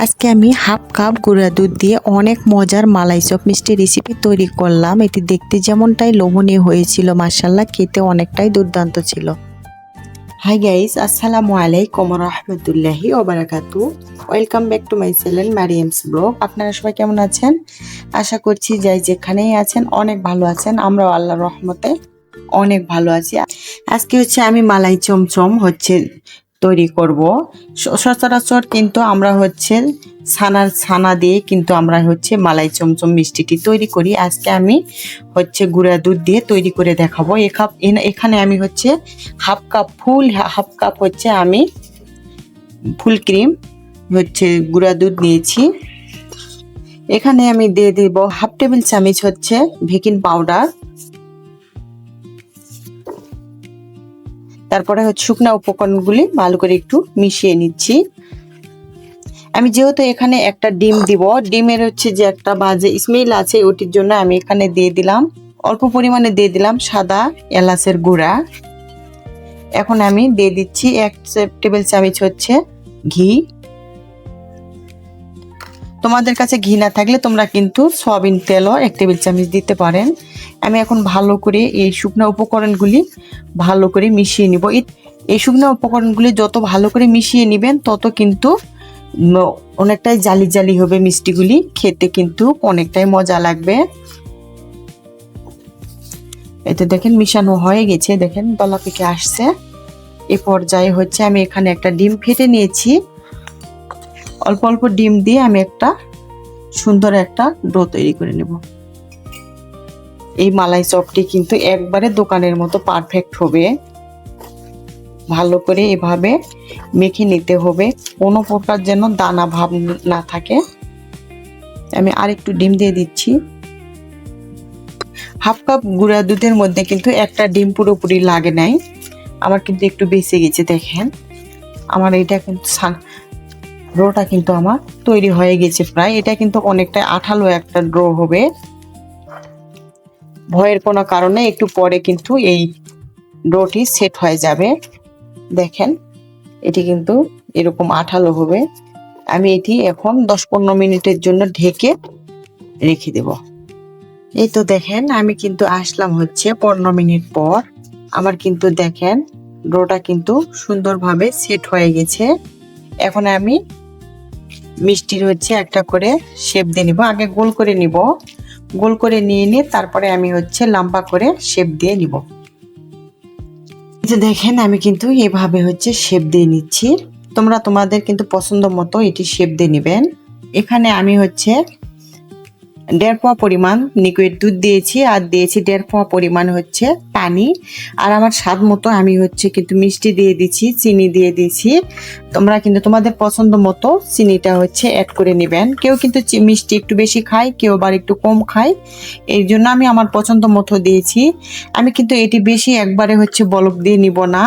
আজকে আমি half cup গুঁড়া দুধ দিয়ে অনেক মজার মালাই চপ মিষ্টি রেসিপি তৈরি করলাম। এটি দেখতে যেমনটাই লোভনীয় হয়েছিল, মাশাআল্লাহ খেতে অনেকটাই দুর্দান্ত ছিল। হাই গাইস, আসসালামু আলাইকুম ওয়া রাহমাতুল্লাহি ওয়া বারাকাতুহু। Welcome back to my channel Mariam's blog. আপনারা সবাই কেমন আছেন? আশা করছি যাই যেখানেই আছেন অনেক ভালো আছেন। আমরাও আল্লাহর রহমতে অনেক ভালো আছি। আজকে আমি মালাই চমচম তৈরি করব। সচরাচর কিন্তু আমরা ছানা দিয়ে কিন্তু আমরা মালাই চমচম মিষ্টিটি তৈরি করি। আজকে আমি গুঁড়া দুধ দিয়ে তৈরি করে দেখাবো। এখানে আমি হাফ কাপ আমি ফুল ক্রিম গুঁড়া দুধ নিয়েছি। এখানে আমি দিয়ে দেব হাফ টেবিল চামচ বেকিং পাউডার। তারপরে শুকনা উপকরণগুলি ভালো করে একটু মিশিয়ে নিচ্ছি। আমি যেহেতু এখানে একটা ডিম দিব, ডিমের যে একটা বাজে স্মেল আছে, ওটির জন্য আমি এখানে দিয়ে দিলাম অল্প পরিমাণে দিয়ে দিলাম সাদা এলাচের গুঁড়া। এখন আমি দিয়ে দিচ্ছি 1 টেবিল চামচ ঘি। তোমাদের কাছে ঘি না থাকলে তোমরা কিন্তু সয়াবিন তেলও 1 টেবিল চামচ দিতে পারেন। আমি এখন ভালো করে এই শুকনো উপকরণগুলি ভালো করে মিশিয়ে নিব। এই শুকনো উপকরণগুলি যত ভালো করে মিশিয়ে নেবেন তত কিন্তু অনেকটাই জালি জালি হবে মিষ্টিগুলি, খেতে কিন্তু অনেকটাই মজা লাগবে। এতে দেখেন মিশানো হয়ে গেছে, দেখেন দলা পেকে আসছে। এ পর্যায়ে আমি এখানে একটা ডিম ফেটে নিয়েছি। অল্প অল্প ডিম দিয়ে আমি একটা সুন্দর একটা ডো তৈরি করে নেব। এই মালাই চপটি কিন্তু একবারে দোকানের মতো পারফেক্ট হবে। ভালো করে এভাবে মেখে নিতে হবে, কোনো প্রকার যেন দানা ভাব না থাকে। আমি আরেকটু ডিম দিয়ে দিচ্ছি। হাফ কাপ গুঁড়া দুধের মধ্যে কিন্তু একটা ডিম পুরোপুরি লাগে নাই, আমার কিন্তু একটু বেঁচে গেছে। দেখেন আমার এটা কিন্তু ডোটা কিন্তু আমার তৈরি হয়ে গেছে প্রায়। এটা কিন্তু অনেকটা আঠালো একটা ডো হবে। ভয়ের কোনো কারণে একটু পরে কিন্তু এই ডোটি সেট হয়ে যাবে। দেখেন এটি কিন্তু এরকম আঠালো হবে। আমি এটি এখন 10-15 মিনিটের জন্য ঢেকে রেখে দেব। এই তো দেখেন আমি কিন্তু আসলাম 15 মিনিট পর। আমার কিন্তু দেখেন ডোটা কিন্তু সুন্দরভাবে সেট হয়ে গেছে। এখন আমি মিষ্টির একটা করে শেপ দিয়ে নিব। আগে গোল করে নিব, গোল করে নিয়ে তারপরে আমি লম্বা করে শেপ দিয়ে নিব। দেখেন আমি কিন্তু এভাবে শেপ দিয়ে নিচ্ছি। তোমরা তোমাদের কিন্তু পছন্দ মতো এটি শেপ দিয়ে নেবেন। এখানে আমি 1.5 পোয়া পরিমাণ লিকুইড দুধ দিয়েছি, আর দিয়েছি 1.5 পোয়া পরিমাণ পানি। আর আমার স্বাদ মতো আমি কিন্তু মিষ্টি দিয়ে দিচ্ছি, চিনি দিয়ে দিয়েছি। তোমরা কিন্তু তোমাদের পছন্দ মতো চিনিটা অ্যাড করে নেবেন। কেউ কিন্তু মিষ্টি একটু বেশি খায়, কেউ আবার একটু কম খায়, এই জন্য আমি আমার পছন্দ মতো দিয়েছি। আমি কিন্তু এটি বেশি একবারে বলক দিয়ে নিব না,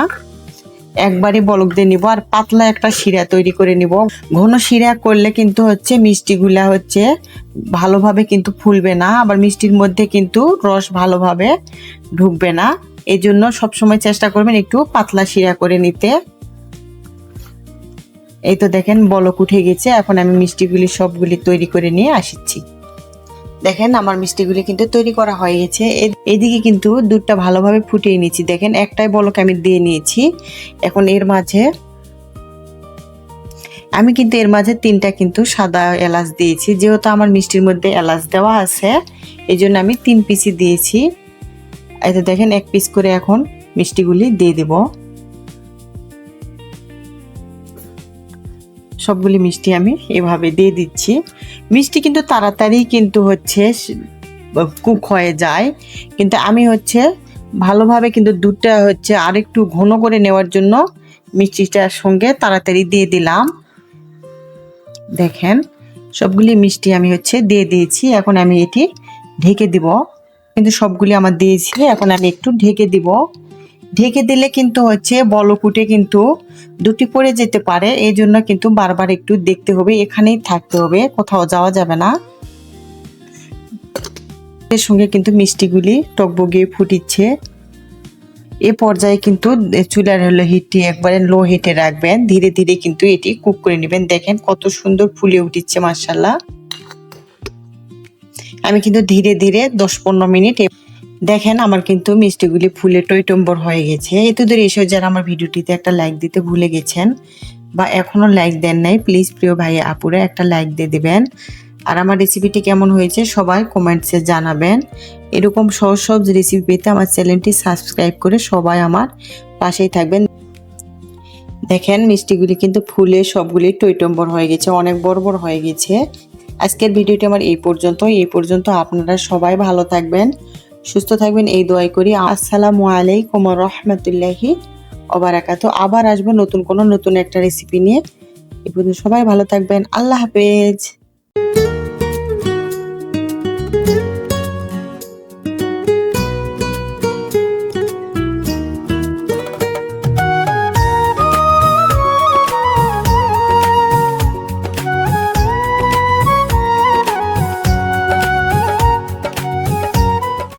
একবারে বলক দিয়ে নিব। আর পাতলা একটা শিরা তৈরি করে নিব। ঘন শিরা করলে কিন্তু মিষ্টিগুলা ভালোভাবে কিন্তু ফুলবে না, আবার মিষ্টির মধ্যে কিন্তু রস ভালোভাবে ঢুকবে না। এই জন্য সবসময় চেষ্টা করবেন একটু পাতলা শিরা করে নিতে। এই তো দেখেন বলক উঠে গেছে। এখন আমি মিষ্টিগুলি সবগুলি তৈরি করে নিয়ে আসছি। দেখেন আমার মিষ্টিগুলি কিন্তু তৈরি করা হয়ে গেছে। এদিকে কিন্তু দুধটা ভালোভাবে ফুটিয়ে নিয়েছি। দেখেন একটাই বলক আমি দিয়ে নিয়েছি। এখন এর মাঝে আমি কিন্তু 3টা কিন্তু সাদা এলাচ দিয়েছি। যেহেতু আমার মিষ্টির মধ্যে এলাচ দেওয়া আছে, এই জন্য আমি 3 পিসই দিয়েছি। এই তো দেখেন 1 পিস করে এখন মিষ্টিগুলি দিয়ে দেব। সবগুলি মিষ্টি আমি এভাবে দিয়ে দিচ্ছি। মিষ্টি কিন্তু তাড়াতাড়ি কিন্তু কুক হয়ে যায়, কিন্তু আমি ভালোভাবে কিন্তু দুধটা আরেকটু ঘন করে নেওয়ার জন্য মিষ্টিটার সঙ্গে তাড়াতাড়ি দিয়ে দিলাম। দেখেন সবগুলি মিষ্টি আমি দিয়ে দিয়েছি। এখন আমি এটি ঢেকে দিব। কিন্তু সবগুলি আমার দিয়েছি, এখন আমি একটু ঢেকে দিব। ঢেকে দিলে কিন্তু বলক উঠে কিন্তু দুটি পড়ে যেতে পারে, এই জন্য কিন্তু বারবার একটু দেখতে হবে, এখানেই থাকতে হবে, কোথাও যাওয়া যাবে না। এর সঙ্গে কিন্তু মিষ্টিগুলি টকবগিয়ে ফুটিচ্ছে। এ পর্যায়ে কিন্তু চুলার হলো হিটটি একবারে লো হিটে রাখবেন, ধীরে ধীরে কিন্তু এটি কুক করে নেবেন। দেখেন কত সুন্দর ফুলে উঠছে মাশাআল্লাহ। আমি কিন্তু ধীরে ধীরে 10-15 মিনিট দেখেন আমার কিন্তু মিষ্টিগুলি ফুলে টইটম্বর হয়ে গেছে। এত দূরে এসে যারা আমার ভিডিওটিতে একটা লাইক দিতে ভুলে গেছেন বা এখনো লাইক দেন নাই, প্লিজ প্রিয় ভাই আপুরা একটা লাইক দিয়ে দিবেন। আর আমার রেসিপিটি কেমন হয়েছে সবাই কমেন্টসে জানাবেন। এরকম সহজ সহজ রেসিপি পেতে আমার চ্যানেলটি সাবস্ক্রাইব করে সবাই আমার পাশেই থাকবেন। দেখেন মিষ্টিগুলি কিন্তু ফুলে সবগুলি টইটম্বর হয়ে গেছে, অনেক বড় বড় হয়ে গেছে। আজকের ভিডিওটি আমার এই পর্যন্ত। আপনারা সবাই ভালো থাকবেন, সুস্থ থাকবেন এই দোয়াই করি। আসসালামু আলাইকুম ওয়া রাহমাতুল্লাহি ওয়া বারাকাতুহু। আবার আসবো নতুন একটা রেসিপি নিয়ে। এই পর্যন্ত সবাই ভালো থাকবেন। আল্লাহ হাফেজ।